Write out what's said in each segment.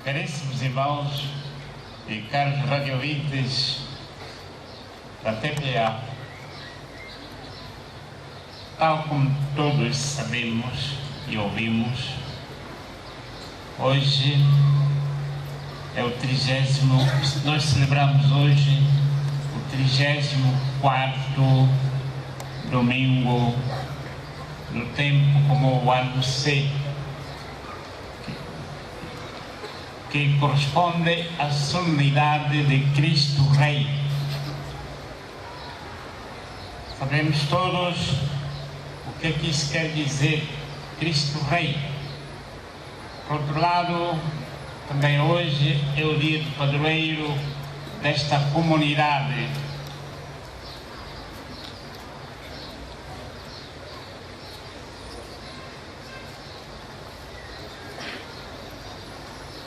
Caríssimos irmãos e caros radiovintes da TPA, tal como todos sabemos e ouvimos, hoje é o 30º, nós celebramos hoje o 34º domingo do tempo como o ano C, que corresponde à solenidade de Cristo Rei. Sabemos todos o que é que isso quer dizer, Cristo Rei. Por outro lado, também hoje é o dia do padroeiro desta comunidade.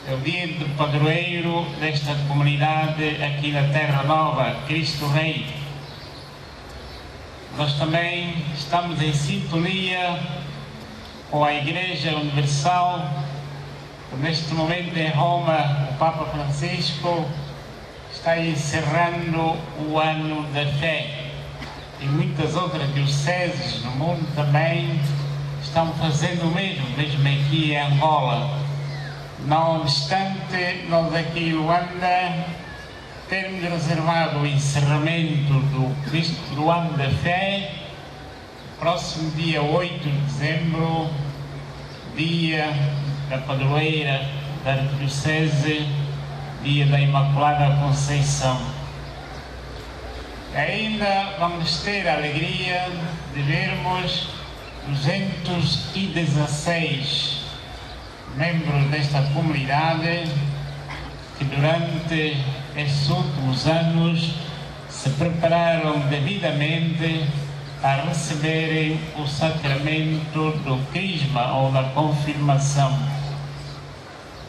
É o dia do padroeiro desta comunidade aqui na Terra Nova, Cristo Rei. Nós também estamos em sintonia com a Igreja Universal. Neste momento em Roma, o Papa Francisco está encerrando o ano da fé. E muitas outras dioceses no mundo também estão fazendo o mesmo aqui em Angola. Não obstante, nós aqui em Luanda termos reservado o encerramento do ano da fé, próximo dia 8 de dezembro, dia da padroeira da Arquidiocese, dia da Imaculada Conceição. Ainda vamos ter a alegria de vermos 216 membros desta comunidade que durante estes últimos anos se prepararam devidamente a receberem o sacramento do crisma ou da confirmação.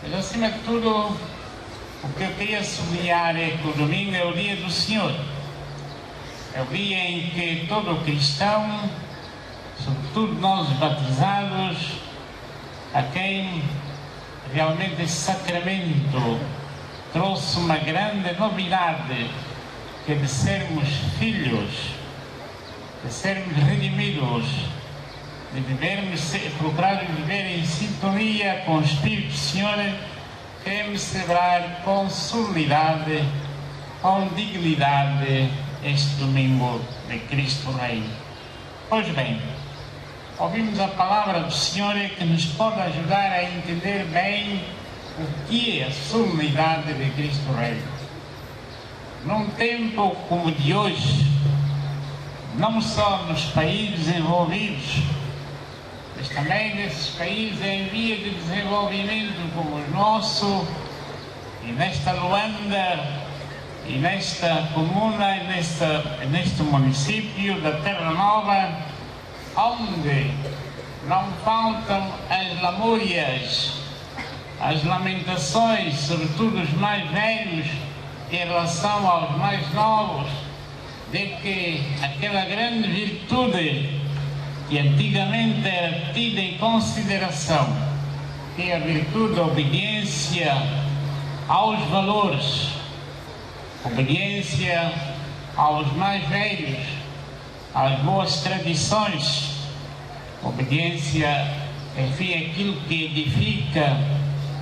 Mas acima de tudo, o que eu queria sublinhar é que o domingo é o dia do Senhor. É o dia em que todo cristão, sobretudo nós batizados, a quem realmente esse sacramento trouxe uma grande novidade, que é de sermos filhos, de sermos redimidos, de vivermos, procurar viver em sintonia com o Espírito do Senhor. Queremos celebrar com solenidade, com dignidade este domingo de Cristo Rei. Pois bem, ouvimos a palavra do Senhor que nos pode ajudar a entender bem o que é a solenidade de Cristo Rei. Num tempo como o de hoje, não só nos países desenvolvidos, mas também nesses países em via de desenvolvimento como o nosso, e nesta Luanda, e nesta comuna, e neste município da Terra Nova, onde não faltam as lamúrias, as lamentações, sobretudo os mais velhos, em relação aos mais novos, de que aquela grande virtude que antigamente era tida em consideração, que é a virtude da obediência aos valores, obediência aos mais velhos, às boas tradições, obediência, enfim, aquilo que edifica,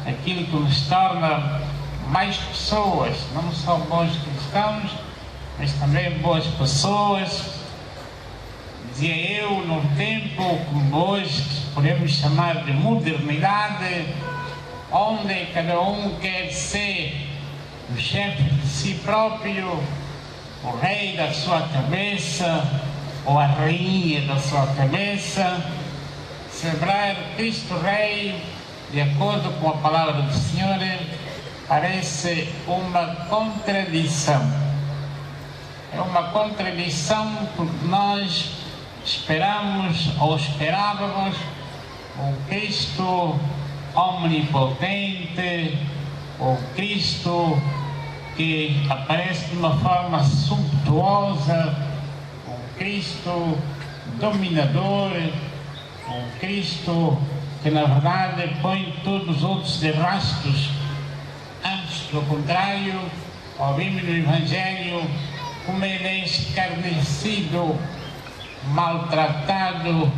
aquilo que nos torna mais pessoas, não só bons cristãos, mas também boas pessoas. Dizia eu, num tempo como hoje, que podemos chamar de modernidade, onde cada um quer ser o chefe de si próprio, o rei da sua cabeça, ou a rainha da sua cabeça, celebrar Cristo Rei, de acordo com a palavra do Senhor, parece uma contradição. É uma contradição porque nós esperamos ou esperávamos um Cristo omnipotente, o Cristo que aparece de uma forma sumptuosa, um Cristo dominador, um Cristo que na verdade põe todos os outros de rastros pelo contrário, ouvimos no Evangelho como ele é escarnecido, maltratado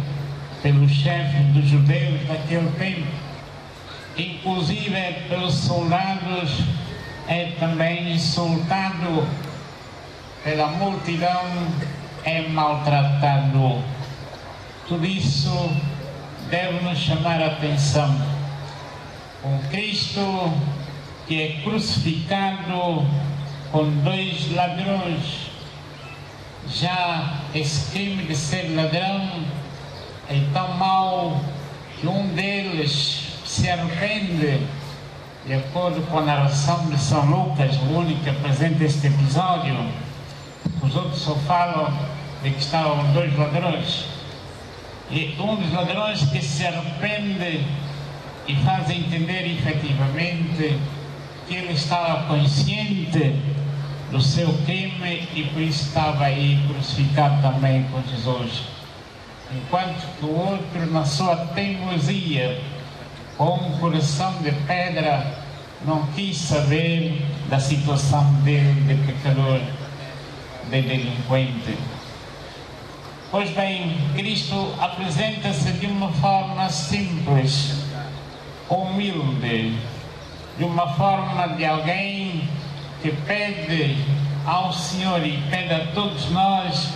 pelos chefes dos judeus daquele tempo, inclusive pelos soldados, é também insultado pela multidão, é maltratado. Tudo isso deve nos chamar a atenção. Um Cristo que é crucificado com dois ladrões. Já esse crime de ser ladrão é tão mau que um deles se arrepende, de acordo com a narração de São Lucas, o único que apresenta este episódio. Os outros só falam de que estavam dois ladrões. E um dos ladrões que se arrepende e faz entender efetivamente que ele estava consciente do seu crime e por isso estava aí crucificado também com Jesus. Enquanto que o outro, na sua teimosia, com um coração de pedra, não quis saber da situação dele de pecador, de delinquente. Pois bem, Cristo apresenta-se de uma forma simples, humilde, de uma forma de alguém que pede ao Senhor e pede a todos nós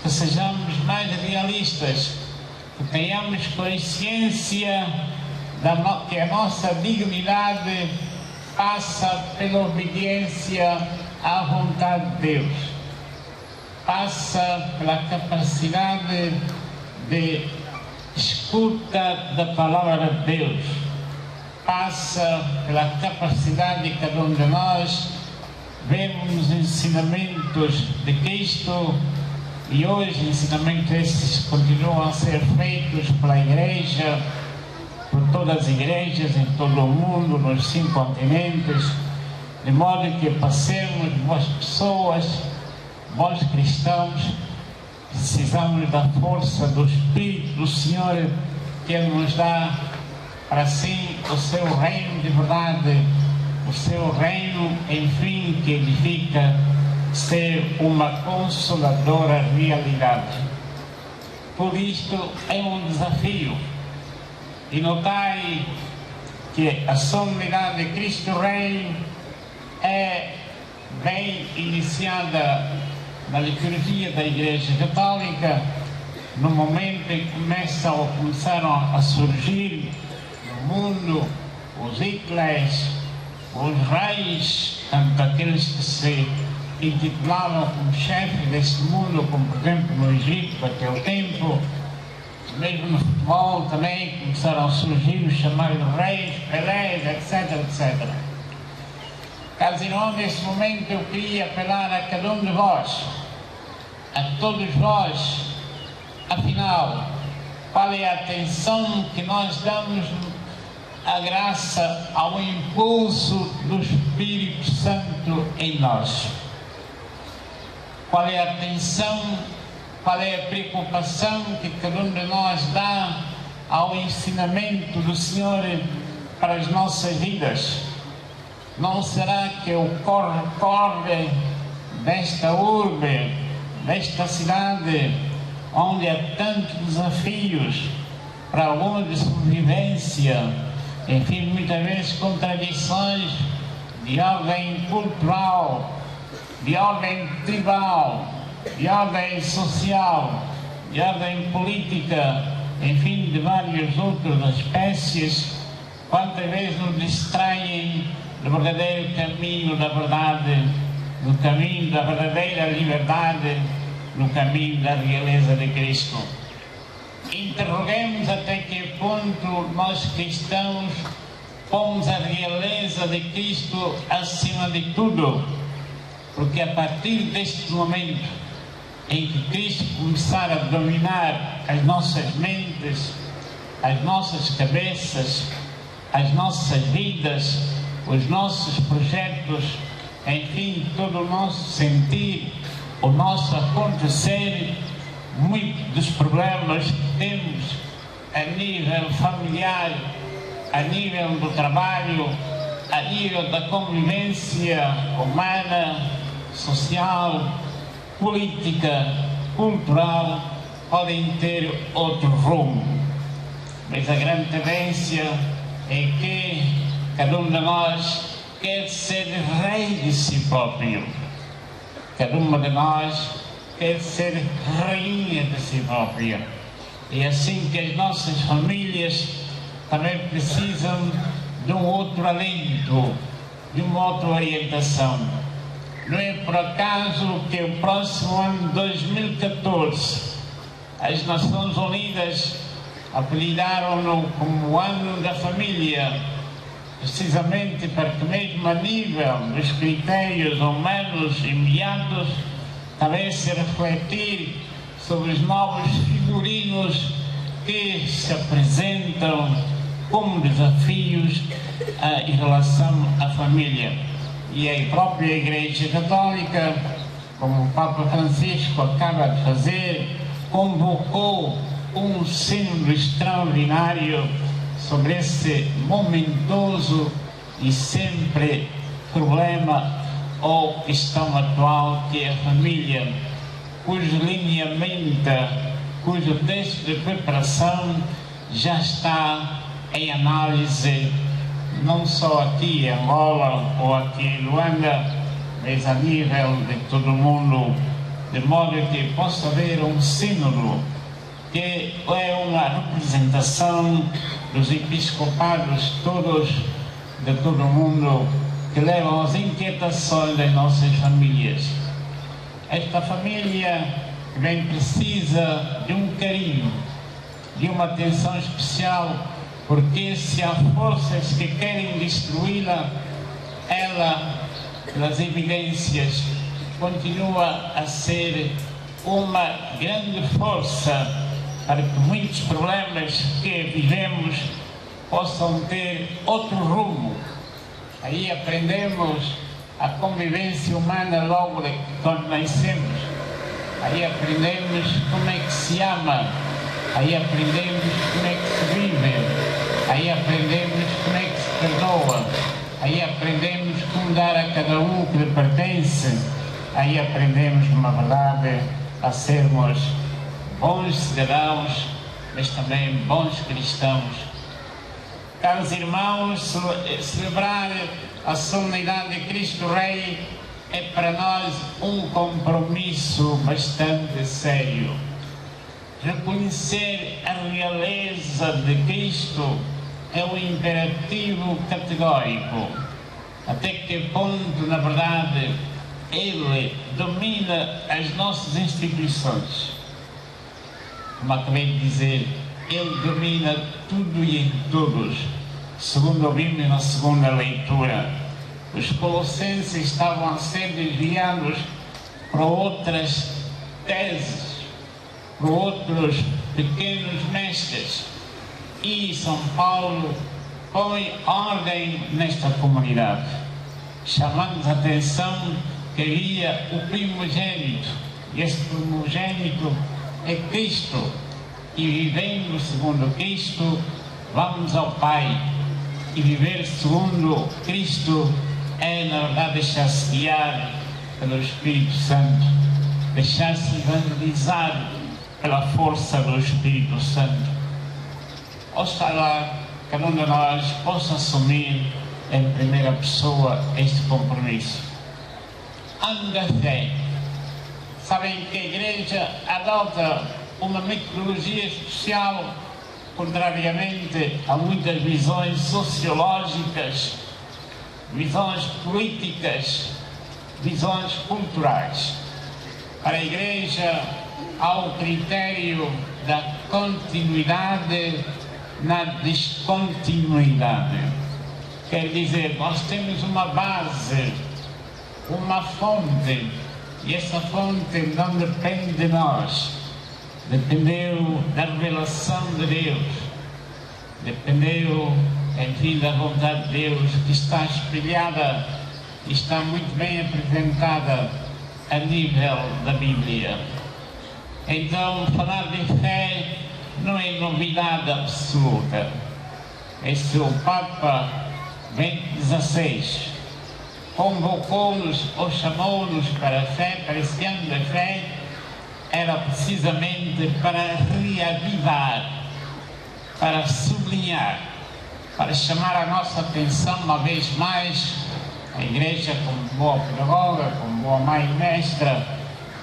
que sejamos mais realistas, que tenhamos consciência que a nossa dignidade passa pela obediência à vontade de Deus, passa pela capacidade de escuta da palavra de Deus, passa pela capacidade de cada um de nós vermos os ensinamentos de Cristo, e hoje ensinamentos esses continuam a ser feitos pela Igreja, por todas as igrejas em todo o mundo, nos 5 continentes, de modo que passemos, boas pessoas, bons cristãos, precisamos da força do Espírito do Senhor que Ele nos dá para assim o seu reino de verdade, o seu reino, enfim, que edifica, ser uma consoladora realidade. Por isto é um desafio. E notai que a solenidade de Cristo Rei é bem iniciada na liturgia da Igreja Católica, no momento em que começaram a surgir no mundo os Hitleres, os reis, tanto aqueles que se intitulavam como chefes deste mundo, como por exemplo no Egito naquele tempo, mesmo no futebol também começaram a surgir os chamados reis, Pelés, etc, etc. Caros irmãos, nesse momento eu queria apelar a cada um de vós, a todos vós, afinal, qual é a atenção que nós damos à graça, ao impulso do Espírito Santo em nós? Qual é a atenção, qual é a preocupação que cada um de nós dá ao ensinamento do Senhor para as nossas vidas? Não será que o corre-corre desta urbe, desta cidade, onde há tantos desafios para alguma de sobrevivência, enfim, muitas vezes contradições de ordem cultural, de ordem tribal, de ordem social, de ordem política, enfim, de várias outras espécies, quantas vezes nos distraem do verdadeiro caminho da verdade, do caminho da verdadeira liberdade, no caminho da realeza de Cristo. Interroguemos até que ponto nós cristãos pomos a realeza de Cristo acima de tudo, porque a partir deste momento em que Cristo começar a dominar as nossas mentes, as nossas cabeças, as nossas vidas, os nossos projetos, enfim, todo o nosso sentir, o nosso acontecer, muitos dos problemas que temos a nível familiar, a nível do trabalho, a nível da convivência humana, social, política, cultural, podem ter outro rumo. Mas a grande tendência é que cada um de nós quer ser rei de si próprio. Cada uma de nós quer ser rainha de si própria. É assim que as nossas famílias também precisam de um outro alento, de uma outra orientação. Não é por acaso que o próximo ano de 2014 as Nações Unidas apelidaram-no como o ano da família, precisamente para que mesmo a nível dos critérios humanos imediatos também se refletir sobre os novos figurinos que se apresentam como desafios em relação à família. E a própria Igreja Católica, como o Papa Francisco acaba de fazer, convocou um sínodo extraordinário sobre esse momentoso e sempre problema ou questão atual que é a família, cujo lineamento, cujo texto de preparação já está em análise, não só aqui em Angola ou aqui em Luanda, mas a nível de todo o mundo, de modo que possa haver um sínodo que é uma representação dos episcopados todos de todo o mundo, que levam as inquietações das nossas famílias. Esta família bem precisa de um carinho, de uma atenção especial, porque se há forças que querem destruí-la, ela, pelas evidências, continua a ser uma grande força para que muitos problemas que vivemos possam ter outro rumo. Aí aprendemos a convivência humana logo quando nascemos. Aí aprendemos como é que se ama. Aí aprendemos como é que se vive. Aí aprendemos como é que se perdoa. Aí aprendemos como dar a cada um o que lhe pertence. Aí aprendemos, na verdade, a sermos bons cidadãos, mas também bons cristãos. Caros irmãos, celebrar a solenidade de Cristo Rei é para nós um compromisso bastante sério. Reconhecer a realeza de Cristo é um imperativo categórico. Até que ponto, na verdade, Ele domina as nossas instituições. Como acabei de dizer, Ele domina tudo e em todos. Segundo ouvimos na segunda leitura, os colossenses estavam a ser desviados para outras teses, para outros pequenos mestres. E São Paulo põe ordem nesta comunidade, chamando a atenção que havia o primogênito, e esse primogênito é Cristo, e vivendo segundo Cristo, vamos ao Pai. E viver segundo Cristo é, na verdade, deixar-se guiar pelo Espírito Santo, deixar-se evangelizar pela força do Espírito Santo. Oxalá cada um de nós possa assumir em primeira pessoa este compromisso. Ano da fé. Sabem que a Igreja adota uma metodologia especial, contrariamente a muitas visões sociológicas, visões políticas, visões culturais. Para a Igreja há o critério da continuidade na descontinuidade. Quer dizer, nós temos uma base, uma fonte, e essa fonte não depende de nós, dependeu da revelação de Deus, dependeu, enfim, da vontade de Deus, que está espelhada e está muito bem apresentada a nível da Bíblia. Então, falar de fé não é novidade absoluta. Esse o Papa Bento XVI, convocou-nos ou chamou-nos para a fé, para esse ano da fé, era precisamente para reavivar, para sublinhar, para chamar a nossa atenção uma vez mais, a Igreja como boa pedagoga, como boa mãe e mestra,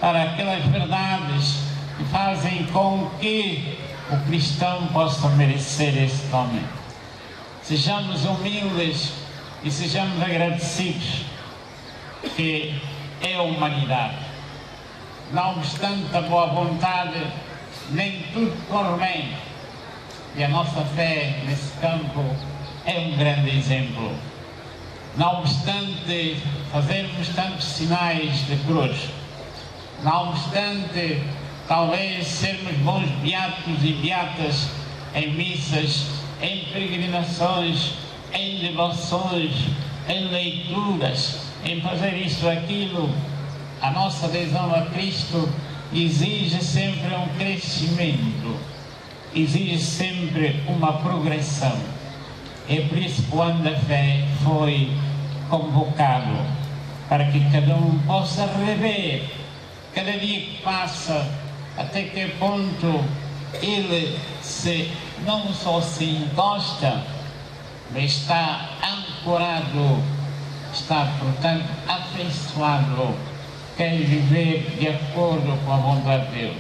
para aquelas verdades que fazem com que o cristão possa merecer esse nome. Sejamos humildes e sejamos agradecidos, que é a humanidade. Não obstante a boa vontade, nem tudo corre bem. E a nossa fé nesse campo é um grande exemplo. Não obstante fazermos tantos sinais de cruz, não obstante talvez sermos bons beatos e beatas em missas, em peregrinações, em devoções, em leituras, em fazer isto ou aquilo, a nossa adesão a Cristo exige sempre um crescimento, exige sempre uma progressão. É por isso que o ano da fé foi convocado, para que cada um possa rever, cada dia que passa, até que ponto ele não só se encosta, mas está ancorado, está, portanto, afeiçoado, quer viver de acordo com a vontade de Deus.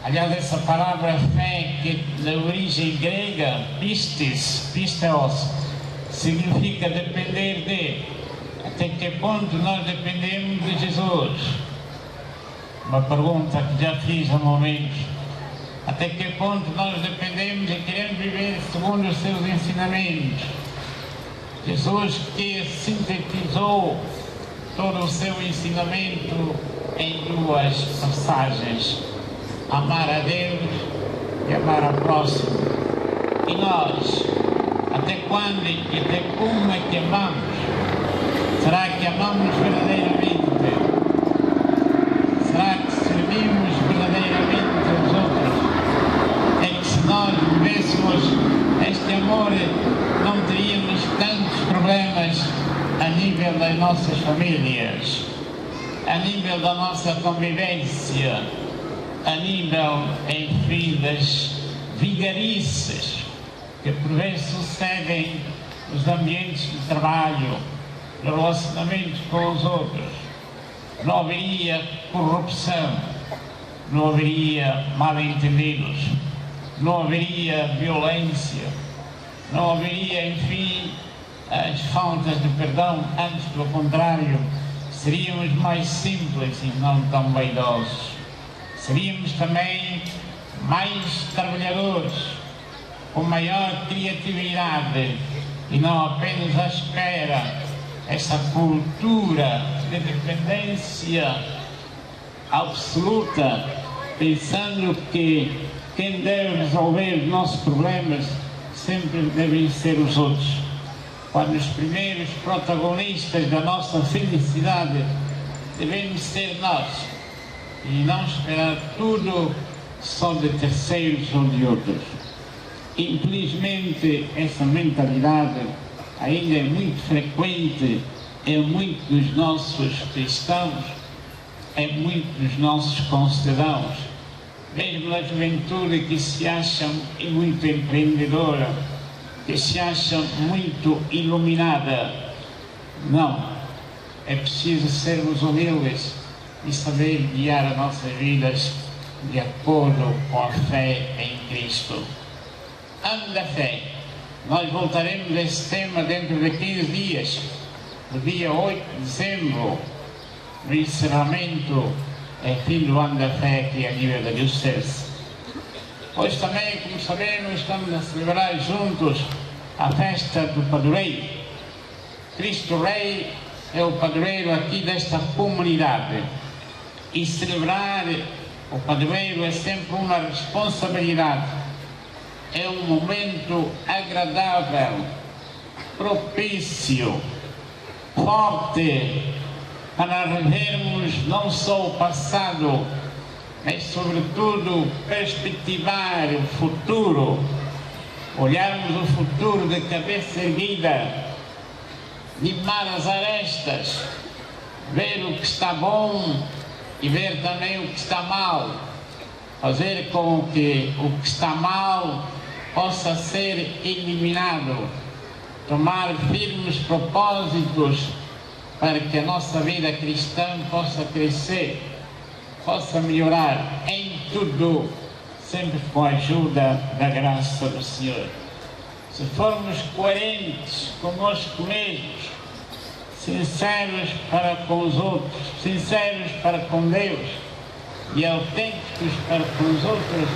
Aliás, essa palavra fé, que na origem grega, pisteos, significa depender de. Até que ponto nós dependemos de Jesus? Uma pergunta que já fiz há momentos. Até que ponto nós dependemos e queremos viver segundo os seus ensinamentos? Jesus, que sintetizou todo o seu ensinamento em duas passagens: amar a Deus e amar ao próximo. E nós, até quando e até como é que amamos? Será que amamos verdadeiramente? Será que servimos verdadeiramente aos outros? É que se nós vivêssemos este amor, não teríamos tantos problemas a nível das nossas famílias, a nível da nossa convivência, a nível, enfim, das vigarices que por vezes sucedem nos ambientes de trabalho, nos relacionamentos com os outros. Não haveria corrupção, não haveria mal-entendidos, não haveria violência, não haveria, enfim, as faltas de perdão. Antes, pelo contrário, seríamos mais simples e não tão vaidosos. Seríamos também mais trabalhadores, com maior criatividade e não apenas à espera essa cultura de dependência absoluta, pensando que quem deve resolver os nossos problemas sempre devem ser os outros, quando os primeiros protagonistas da nossa felicidade devemos ser nós, e não esperar tudo só de terceiros ou de outros. Infelizmente, essa mentalidade ainda é muito frequente em muitos dos nossos cristãos, em muitos dos nossos concidadãos, mesmo na juventude, que se acham muito empreendedora, que se acham muito iluminada. Não, é preciso sermos humildes e saber guiar as nossas vidas de acordo com a fé em Cristo. Ano da fé. Nós voltaremos a esse tema dentro de 15 dias, no dia 8 de dezembro, no encerramento, enfim, do ano da fé aqui a nível da Diocese. Hoje também, como sabemos, estamos a celebrar juntos a festa do Padroeiro. Cristo Rei é o padroeiro aqui desta comunidade. E celebrar o padroeiro é sempre uma responsabilidade. É um momento agradável, propício, forte, para revermos não só o passado, mas sobretudo perspectivar o futuro, olharmos o futuro de cabeça erguida, limar as arestas, ver o que está bom e ver também o que está mal, fazer com que o que está mal possa ser eliminado, tomar firmes propósitos para que a nossa vida cristã possa crescer, possa melhorar em tudo, sempre com a ajuda da graça do Senhor. Se formos coerentes conosco mesmos, sinceros para com os outros, sinceros para com Deus e autênticos para com os outros,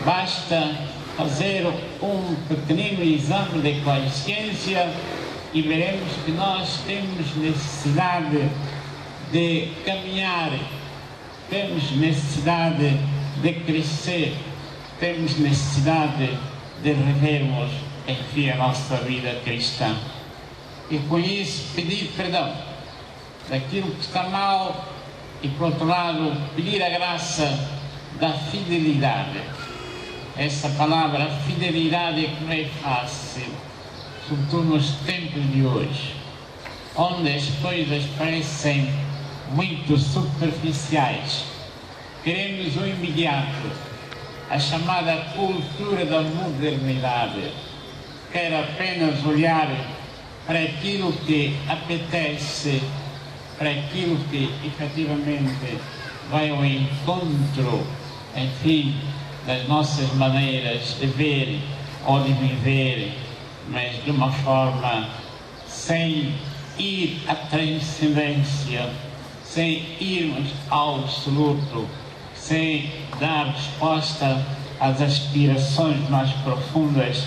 basta fazer um pequenino exame de consciência e veremos que nós temos necessidade de caminhar, temos necessidade de crescer, temos necessidade de revermos, enfim, a nossa vida cristã. E com isso pedir perdão daquilo que está mal e, por outro lado, pedir a graça da fidelidade. Essa palavra fidelidade que não é fácil, sobretudo nos tempos de hoje, onde as coisas parecem muito superficiais. Queremos o imediato, a chamada cultura da modernidade. Quer apenas olhar para aquilo que apetece, para aquilo que efetivamente vai ao encontro, enfim, das nossas maneiras de ver ou de viver, mas de uma forma sem ir à transcendência, sem irmos ao absoluto, sem dar resposta às aspirações mais profundas,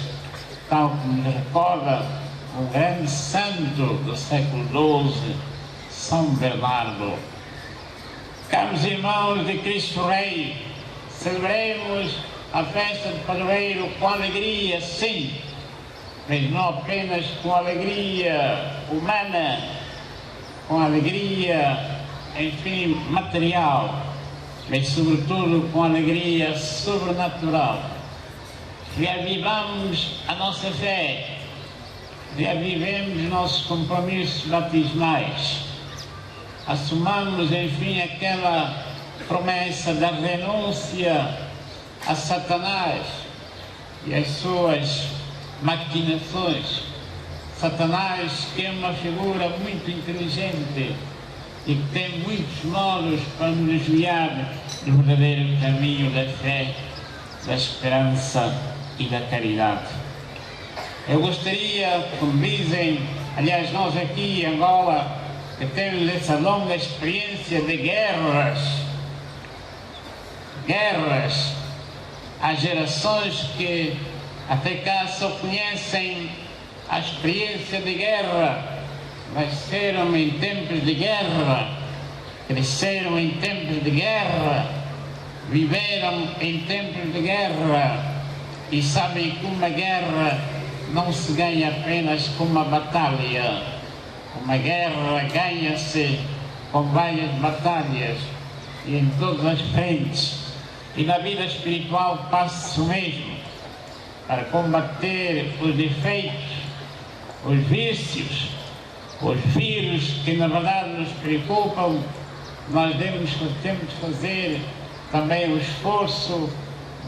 tal como nos recorda um grande santo do século XII, São Bernardo. Caros irmãos de Cristo Rei, celebremos a festa do padroeiro com alegria, sim, mas não apenas com alegria humana, com alegria, enfim, material, mas sobretudo com alegria sobrenatural. Reavivamos a nossa fé, reavivemos nossos compromissos batismais, assumamos, enfim, aquela promessa da renúncia a Satanás e as suas maquinações. Satanás, que é uma figura muito inteligente e que tem muitos modos para nos desviar do verdadeiro caminho da fé, da esperança e da caridade. Eu gostaria, como dizem, aliás, nós aqui em Angola, que temos essa longa experiência de guerras. Há gerações que até cá só conhecem a experiência de guerra, nasceram em tempos de guerra, cresceram em tempos de guerra, viveram em tempos de guerra e sabem que uma guerra não se ganha apenas com uma batalha. Uma guerra ganha-se com várias batalhas e em todas as frentes. E na vida espiritual passa o mesmo. Para combater os defeitos, os vícios, os vírus que na verdade nos preocupam, nós temos de fazer também o esforço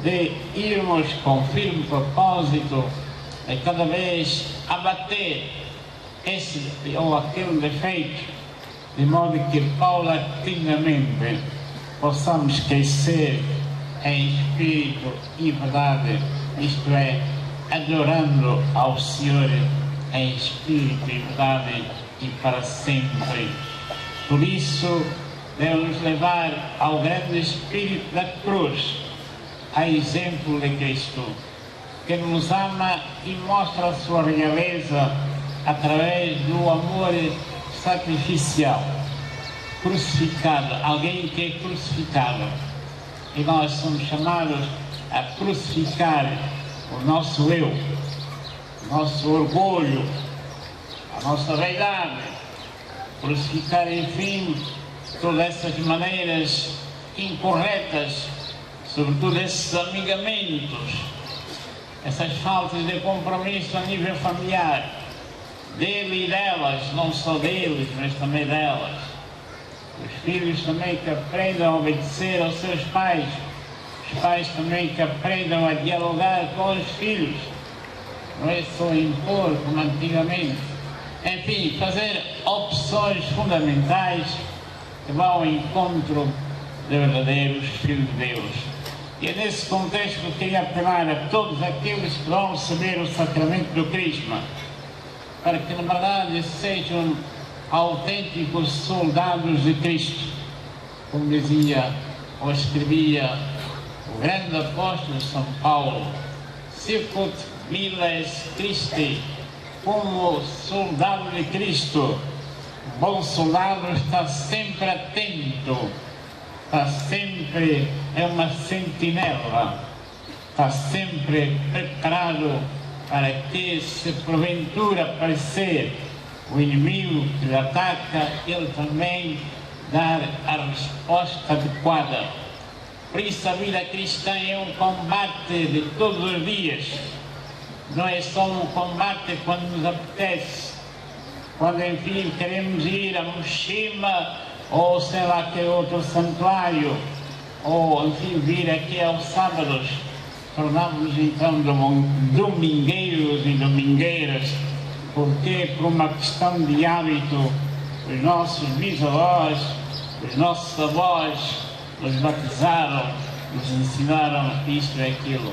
de irmos com firme propósito a cada vez abater esse ou aquele defeito, de modo que paulatinamente possamos crescer em espírito e verdade, isto é, adorando ao Senhor em espírito e verdade e para sempre. Por isso, devemos levar ao grande espírito da cruz, a exemplo de Cristo, que nos ama e mostra a sua realeza através do amor sacrificial, crucificado, alguém que é crucificado. E nós somos chamados a crucificar o nosso eu, o nosso orgulho, a nossa vaidade, crucificar, enfim, todas essas maneiras incorretas, sobretudo esses amigamentos, essas faltas de compromisso a nível familiar, dele e delas, não só deles, mas também delas. Os filhos também que aprendam a obedecer aos seus pais, os pais também que aprendam a dialogar com os filhos, não é só impor como antigamente. Enfim, fazer opções fundamentais que vão ao encontro de verdadeiros filhos de Deus. E é nesse contexto que eu queria apelar a todos aqueles que vão receber o sacramento do Crisma, para que na verdade sejam autênticos soldados de Cristo, como dizia ou escrevia o grande apóstolo São Paulo: Sicut miles Christi, como soldado de Cristo. O bom soldado está sempre atento, está sempre, é uma sentinela, está sempre preparado para que, se porventura aparecer o inimigo que lhe ataca, ele também dar a resposta adequada. Por isso a vida cristã é um combate de todos os dias, não é só um combate quando nos apetece, quando enfim queremos ir a Moshima ou sei lá que outro santuário, ou enfim vir aqui aos sábados. Tornamos-nos então domingueiros e domingueiras, porque por uma questão de hábito os nossos bisavós, os nossos avós nos batizaram, nos ensinaram isto e aquilo.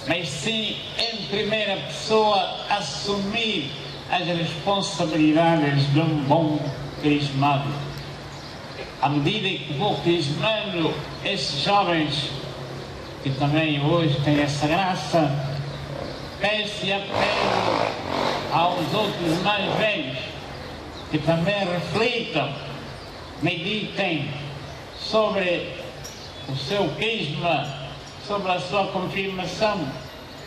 Mas sim, em primeira pessoa, assumir as responsabilidades de um bom crismado. À medida que vou crismando esses jovens, que também hoje têm essa graça, peço e apelo aos outros mais velhos, que também reflitam, meditem sobre o seu crisma, sobre a sua confirmação,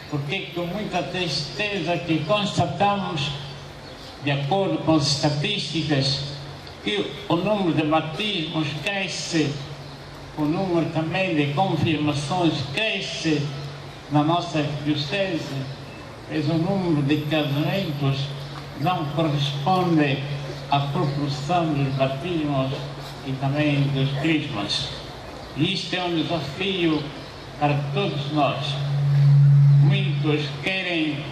porque com muita tristeza que constatamos, de acordo com as estatísticas, que o número de batismos cresce, o número também de confirmações cresce na nossa diocese, mas o número de casamentos não corresponde à proporção dos batismos e também dos crismas. E isto é um desafio para todos nós. Muitos querem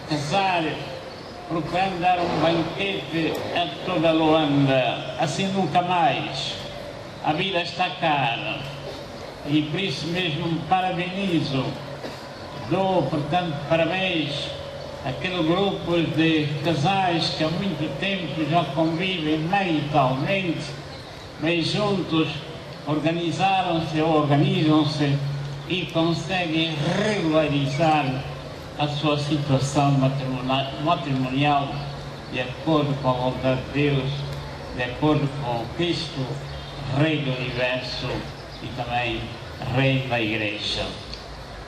casar procurando dar um banquete a toda a Luanda, assim nunca mais. A vida está cara e por isso mesmo parabenizo, dou portanto parabéns àquele grupo de casais que há muito tempo já convivem maritalmente, mas juntos organizaram-se ou organizam-se e conseguem regularizar a sua situação matrimonial de acordo com a vontade de Deus, de acordo com Cristo, Rei do Universo e também Rei da Igreja.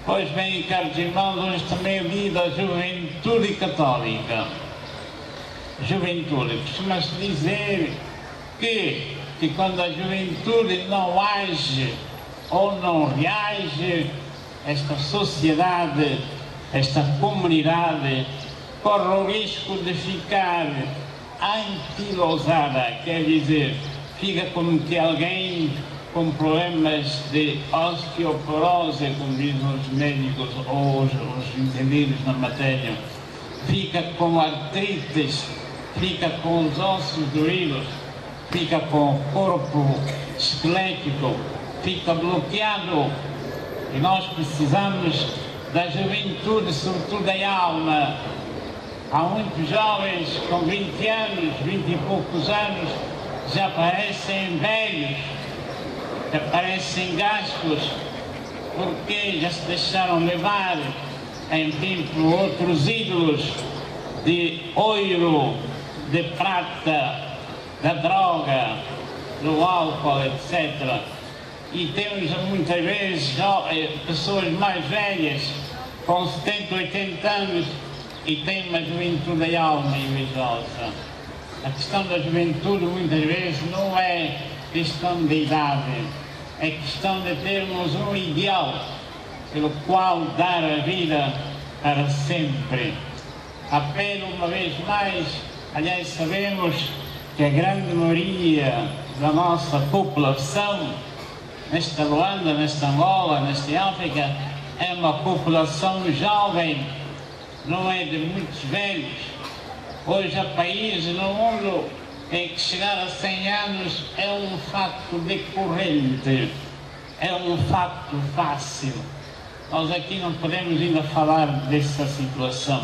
Pois bem, caros irmãos, hoje também é o dia da juventude católica. Juventude, costuma-se dizer que quando a juventude não age ou não reage, esta sociedade, esta comunidade corre o risco de ficar anquilosada, quer dizer, fica como que alguém com problemas de osteoporose, como dizem os médicos ou os entendidos na matéria, fica com artrites, fica com os ossos doídos, fica com o corpo esquelético, fica bloqueado. E nós precisamos da juventude, sobretudo da alma. Há muitos jovens com 20 anos, 20 e poucos anos, já parecem velhos, já parecem gastos, porque já se deixaram levar, enfim, por outros ídolos de ouro, de prata, da droga, do álcool, etc. E temos muitas vezes pessoas mais velhas, com 70, 80 anos, e têm uma juventude da alma invejosa. A questão da juventude muitas vezes não é questão de idade, é questão de termos um ideal pelo qual dar a vida para sempre. Apelo uma vez mais Aliás, sabemos que a grande maioria da nossa população, nesta Luanda, nesta Angola, nesta África, é uma população jovem, não é de muitos velhos. Hoje há países no mundo em que chegar a 100 anos é um facto decorrente, é um facto fácil. Nós aqui não podemos ainda falar dessa situação.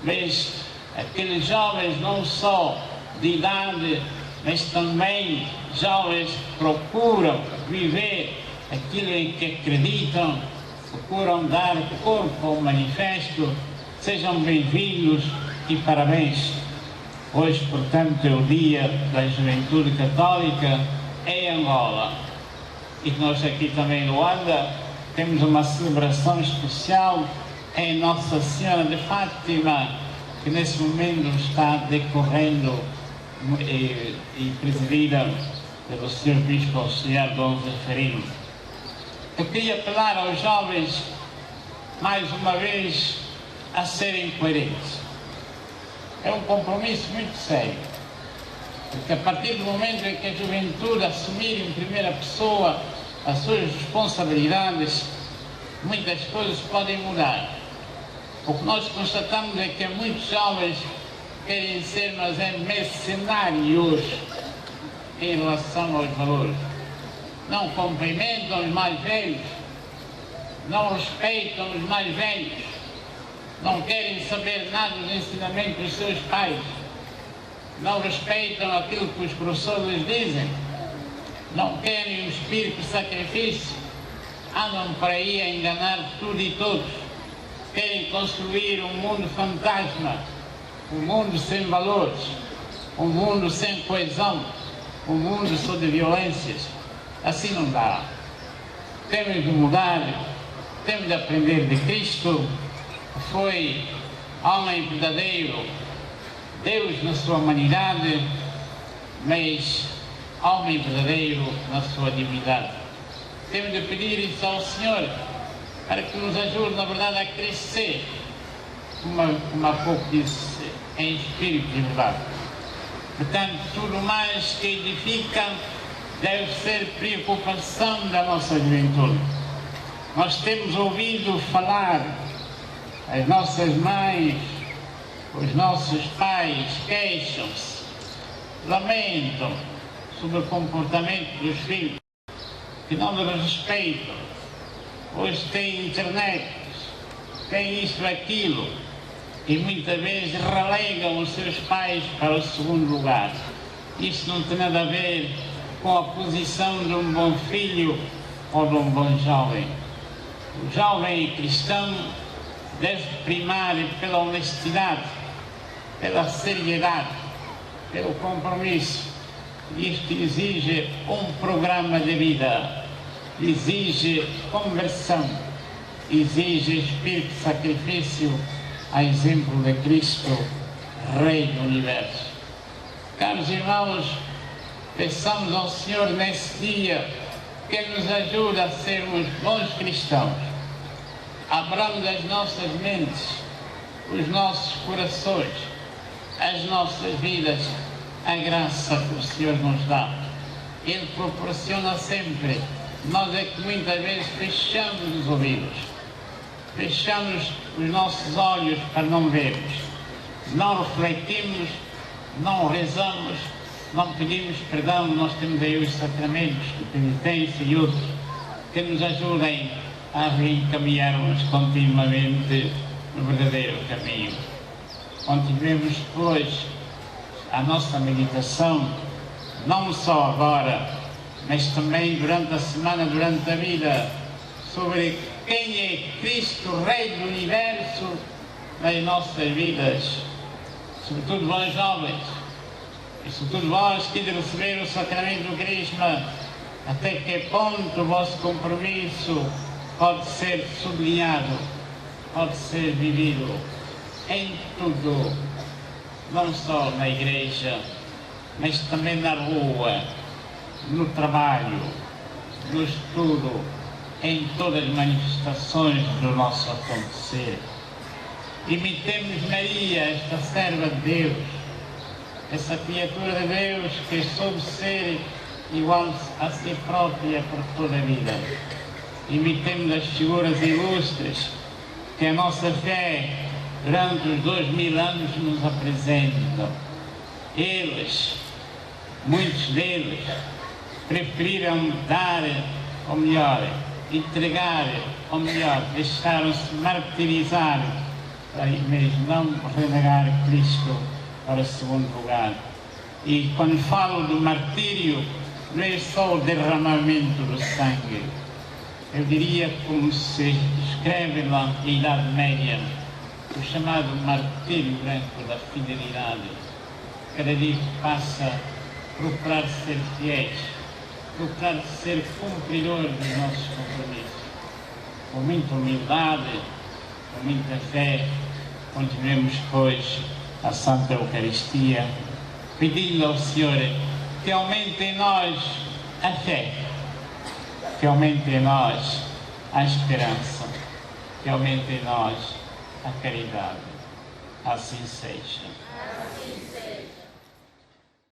Mas aqueles jovens não só de idade, mas também jovens que procuram viver aquilo em que acreditam, procuram dar corpo ao manifesto. Sejam bem-vindos e parabéns. Hoje, portanto, é o Dia da Juventude Católica em Angola. E nós aqui também em Luanda temos uma celebração especial em Nossa Senhora de Fátima, que nesse momento está decorrendo e presidida pelo Sr. Bispo Auxiliar Dom Zeferino. Eu queria apelar aos jovens, mais uma vez, a serem coerentes. É um compromisso muito sério, porque a partir do momento em que a juventude assumir em primeira pessoa as suas responsabilidades, muitas coisas podem mudar. O que nós constatamos é que muitos jovens querem ser, mas é mercenários em relação aos valores. Não cumprimentam os mais velhos, não respeitam os mais velhos, não querem saber nada dos ensinamentos dos seus pais, não respeitam aquilo que os professores lhes dizem, não querem o espírito de sacrifício, andam por aí a enganar tudo e todos, querem construir um mundo fantasma, um mundo sem valores, um mundo sem coesão, um mundo só de violências. Assim não dá. Temos de mudar, temos de aprender de Cristo, que foi homem verdadeiro, Deus na sua humanidade, mas homem verdadeiro na sua divindade. Temos de pedir isso ao Senhor, para que nos ajude, na verdade, a crescer, como há pouco disse, em espírito de verdade. Portanto, tudo mais que edifica deve ser preocupação da nossa juventude. Nós temos ouvido falar, as nossas mães, os nossos pais queixam-se, lamentam sobre o comportamento dos filhos, que não lhes respeitam. Hoje tem internet, tem isso, aquilo, e muitas vezes relegam os seus pais para o segundo lugar. Isso não tem nada a ver com a posição de um bom filho ou de um bom jovem. O jovem cristão deve primar pela honestidade, pela seriedade, pelo compromisso. Isto exige um programa de vida, exige conversão, exige espírito de sacrifício, a exemplo de Cristo, Rei do Universo. Caros irmãos, peçamos ao Senhor nesse dia que nos ajude a sermos bons cristãos. Abramos as nossas mentes, os nossos corações, as nossas vidas, a graça que o Senhor nos dá. Ele proporciona sempre. Nós é que muitas vezes fechamos os ouvidos, fechamos os nossos olhos para não vermos, não refletimos, não rezamos, não pedimos perdão. Nós temos aí os sacramentos de penitência e outros que nos ajudem a reencaminharmos continuamente no verdadeiro caminho. Continuemos depois a nossa meditação, não só agora, mas também durante a semana, durante a vida, sobre quem é Cristo, Rei do Universo, nas nossas vidas. Sobretudo vós jovens, e sobretudo vós que de receber o sacramento do Crisma, até que ponto o vosso compromisso pode ser sublinhado, pode ser vivido em tudo, não só na igreja, mas também na rua, no trabalho, no estudo, em todas as manifestações do nosso acontecer. Imitemos Maria, esta serva de Deus, essa criatura de Deus que soube ser igual a si própria por toda a vida. Imitemos as figuras ilustres que a nossa fé durante os 2000 anos nos apresentam. Eles, muitos deles, preferiram dar o melhor, entregar o melhor, deixaram-se martirizar para mesmo não renegar Cristo para o segundo lugar. E quando falo do martírio, não é só o derramamento do sangue. Eu diria como se escreve na Idade Média, o chamado martírio branco da fidelidade. Cada dia que passa, procurar ser fiéis, procurar ser cumpridores dos nossos compromissos. Com muita humildade, com muita fé, continuemos, pois, a Santa Eucaristia, pedindo ao Senhor que aumente em nós a fé, que aumente em nós a esperança, que aumente em nós a caridade. Assim seja.